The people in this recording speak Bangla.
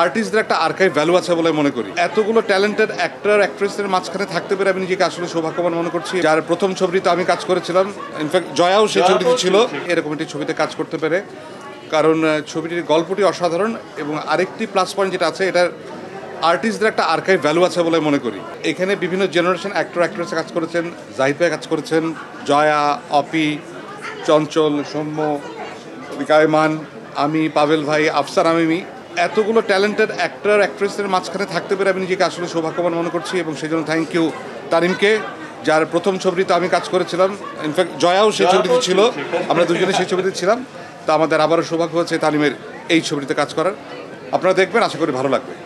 আর্টিস্টদের একটা আর্কাইভ ভ্যালু আছে বলে মনে করি। এতগুলো ট্যালেন্টেড অ্যাক্টর অ্যাক্ট্রেসের মাঝখানে থাকতে পেরে আমি নিজেকে আসলে সৌভাগ্যবান মনে করছি। যার প্রথম ছবিতে আমি কাজ করেছিলাম, ইনফ্যাক্ট জয়াও সেই ছবিটিতে ছিল, এরকম একটি ছবিতে কাজ করতে পেরে। কারণ ছবিটির গল্পটি অসাধারণ এবং আরেকটি প্লাস পয়েন্ট যেটা আছে, এটার আর্টিস্টদের একটা আর্কাইভ ভ্যালু আছে বলে মনে করি। এখানে বিভিন্ন জেনারেশন অ্যাক্টর অ্যাক্ট্রেস কাজ করেছেন, জাহিদ ভাই কাজ করেছেন, জয়া, অপি, চঞ্চল, সৌম্য, বিকায়মান, আমি, পাভেল ভাই, আফসার আমিমি, এতগুলো ট্যালেন্টেড অ্যাক্টর অ্যাক্ট্রেসের মাঝখানে থাকতে পেরে আমি নিজেকে আসলে সৌভাগ্যবান মনে করছি এবং সেই জন্য থ্যাংক ইউ তারিমকে, যার প্রথম ছবিতে আমি কাজ করেছিলাম। ইনফ্যাক্ট জয়াও সেই ছবিটিতে ছিল, আমরা দুজনে সেই ছবিতে ছিলাম। তো আমাদের আবারও সৌভাগ্য হচ্ছে তারিমের এই ছবিটিতে কাজ করার। আপনারা দেখবেন, আশা করি ভালো লাগবে।